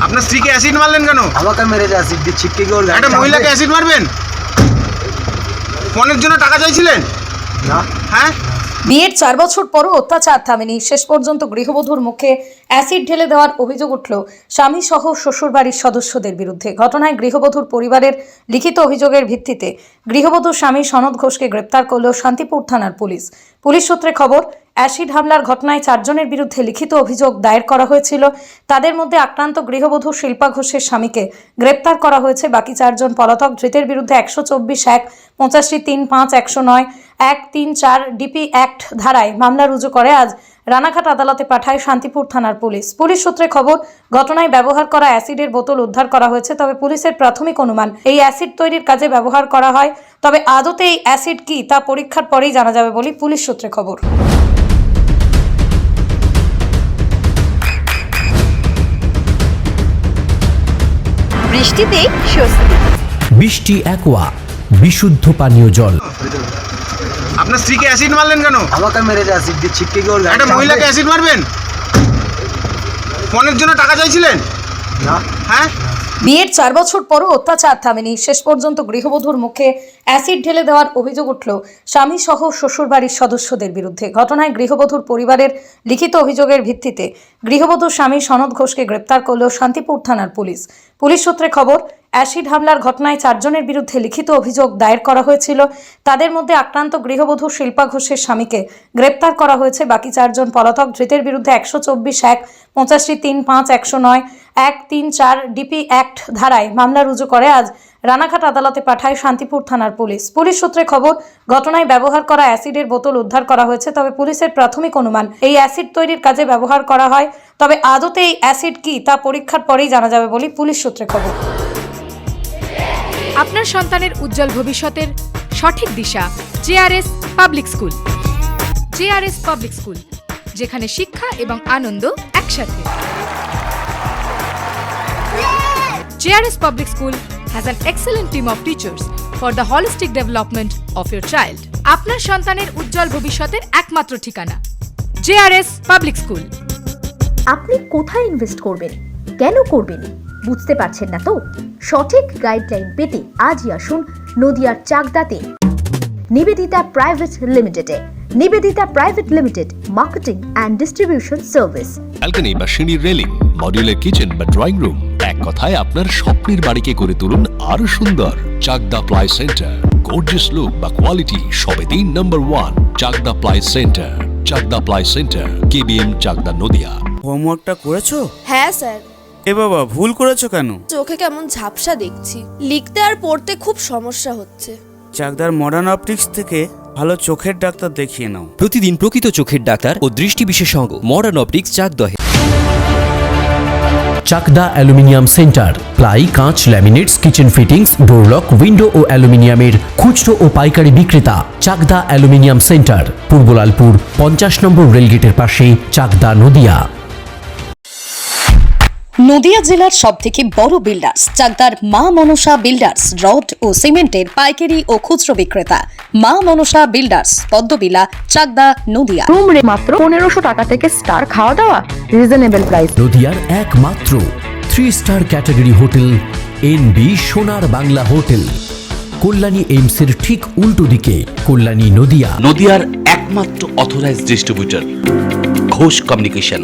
আপনার স্ত্রীকে অ্যাসিড মারলেন কেন? আমাকে মেরেছে অ্যাসিড দিয়ে ছিটকে গিয়ে ওর গায়ে একটা মহিলাকে অ্যাসিড মারবেন? ফোনের জন্য টাকা চাইছিলেন? না। হ্যাঁ, বিয়ের 4 বছর পরও অত্যাচার থামেনি। শেষ পর্যন্ত গৃহবধূর মুখে অ্যাসিড ঢেলে দেওয়ার অভিযোগ উঠল স্বামী সহ শ্বশুরবাড়ির সদস্যদের বিরুদ্ধে। ঘটনায় গৃহবধূর পরিবারের লিখিত অভিযোগের ভিত্তিতে গৃহবধূর স্বামী সনদ ঘোষকে গ্রেপ্তার করল শান্তিপুর থানার পুলিশ। পুলিশ সূত্রে খবর, অ্যাসিড হামলার ঘটনায় 4 জনের বিরুদ্ধে লিখিত অভিযোগ দায়ের করা হয়েছিল। তাদের মধ্যে আক্রান্ত গৃহবধূ শিল্পা ঘোষের স্বামীকে গ্রেপ্তার করা হয়েছে। বাকি 4 জন পলাতক। ধৃতের বিরুদ্ধে 124(1), 85(3)(5), 109, 134 ডিপি অ্যাক্ট ধারায় মামলা রুজু করে আজ রানাঘাট আদালতে পাঠায় শান্তিপুর থানার পুলিশ। পুলিশ সূত্রে খবর, ঘটনায় ব্যবহার করা অ্যাসিডের বোতল উদ্ধার করা হয়েছে। তবে পুলিশের প্রাথমিক অনুমান এই অ্যাসিড তৈরির কাজে ব্যবহার করা হয়। তবে আদতে এই অ্যাসিড কি তা পরীক্ষার পরেই জানা যাবে বলে পুলিশ সূত্রে খবর। বৃষ্টিতে স্বস্তি। বৃষ্টি অ্যাকোয়া বিশুদ্ধ পানীয় জল। আপনার স্ত্রীকে অ্যাসিড মারলেন কেন? আমাকে মেরেছে অ্যাসিড দিয়ে ছিটকে গিয়ে ওর গায়ে একটা মহিলাকে অ্যাসিড মারবেন? ফোনের জন্য টাকা চাইছিলেন? না। হ্যাঁ, বিয়ের 4 বছর পরও অত্যাচার থামেনি। শেষ পর্যন্ত গৃহবধূর মুখে অ্যাসিড ঢেলে দেওয়ার অভিযোগ উঠল স্বামী সহ শ্বশুরবাড়ির সদস্যদের বিরুদ্ধে। ঘটনায় গৃহবধূর পরিবারের লিখিত অভিযোগের ভিত্তিতে গৃহবধূর স্বামী সনদ ঘোষকে গ্রেপ্তার করল শান্তিপুর থানার পুলিশ। পুলিশ সূত্রে খবর, অ্যাসিড হামলার ঘটনায় 4 জনের বিরুদ্ধে লিখিত অভিযোগ দায়ের করা হয়েছিল। তাদের মধ্যে আক্রান্ত গৃহবধূ শিল্পা ঘোষের স্বামীকে গ্রেপ্তার করা হয়েছে। বাকি 4 জন পলাতক। ধৃতের বিরুদ্ধে 124(1), 85(3)(5), 109, 134 ডিপি অ্যাক্ট ধারায় মামলা রুজু করে আজ রানাঘাট আদালতে পাঠায় শান্তিপুর থানার পুলিশ। পুলিশ সূত্রে খবর, ঘটনায় ব্যবহার করা অ্যাসিডের বোতল উদ্ধার করা হয়েছে। তবে পুলিশের প্রাথমিক অনুমান এই অ্যাসিড তৈরির কাজে ব্যবহার করা হয়। তবে আদতে এই অ্যাসিড কি তা পরীক্ষার পরেই জানা যাবে বলে পুলিশ সূত্রে খবর। আপনার সন্তানের উজ্জ্বল ভবিষ্যতের সঠিক দিশা JRS public school. JRS public school, যেখানে শিক্ষা এবং আনন্দ একসাথে। JRS public school has an excellent team of teachers for the holistic development of your child. আপনার সন্তানের উজ্জ্বল ভবিষ্যতের একমাত্র ঠিকানা জেআরএস পাবলিক স্কুল। আপনি কোথায় ইনভেস্ট করবেন, কেন করবেন বুঝতে পারছেন না তো? সঠিক গাইডলাইন পেতে আজই আসুন নদিয়ার চাকদাতে নিবেদিতা প্রাইভেট লিমিটেডে। Nivedita private limited, marketing and distribution service. Balcony বা সিঁড়ির রেলিং, মডিউলার কিচেন বা ড্রয়িং রুম, এক কথায় আপনার স্বপ্নের বাড়িকে করে তুলুন আরো সুন্দর। Chakdah ply centre, gorgeous look বা কোয়ালিটি সবে 3 নম্বর 1 Chakdah ply centre. Chakdah ply centre, KBM, Chakdah, Nadia. হোমওয়ার্কটা করেছো? হ্যাঁ স্যার। এ বাবা, ভুল করেছো কেন? চোখে কেমন ঝাপসা দেখছি, লিখতে আর পড়তে খুব সমস্যা হচ্ছে। চাকদার মডার্ন অপটিক্স থেকে ভালো চোখের ডাক্তার দেখিয়ে নাও। প্রতিদিন প্রকৃত চোখের ডাক্তার ও দৃষ্টি বিশেষজ্ঞ মডার্ন অপটিক্স চাকদহে। চাকদা অ্যালুমিনিয়াম সেন্টার, প্লাই, কাঁচ, laminates, kitchen fittings, door lock, window ও অ্যালুমিনিয়ামের খুচরো ও পাইকারি বিক্রেতা। চাকদা অ্যালুমিনিয়াম সেন্টার, পূর্ব লালপুর 50 নম্বর রেলগেটের পাশে, চাকদা, নদিয়া। নদিয়া জেলার সবথেকে বড় বিল্ডার্স চাকদার মা মনসা বিল্ডার্স, রড ও সিমেন্টের পাইকারি ও খুচরো বিক্রেতা। মা মনসা বিল্ডার্স, পদ্মবিলা, চাকদা, নদিয়া। রুম রে মাত্র 1500 টাকা থেকে স্টার, খাওয়া দাওয়া রিজনেবল প্রাইস। নদিয়ার একমাত্র 3 স্টার ক্যাটাগরি হোটেল এনবি সোনার বাংলা হোটেল, কল্যাণী এইমসের ঠিক উল্টো দিকে, কল্যাণী, নদিয়া। নদিয়ার একমাত্র অথরাইজড ডিস্ট্রিবিউটর ঘোষ কমিউনিকেশন।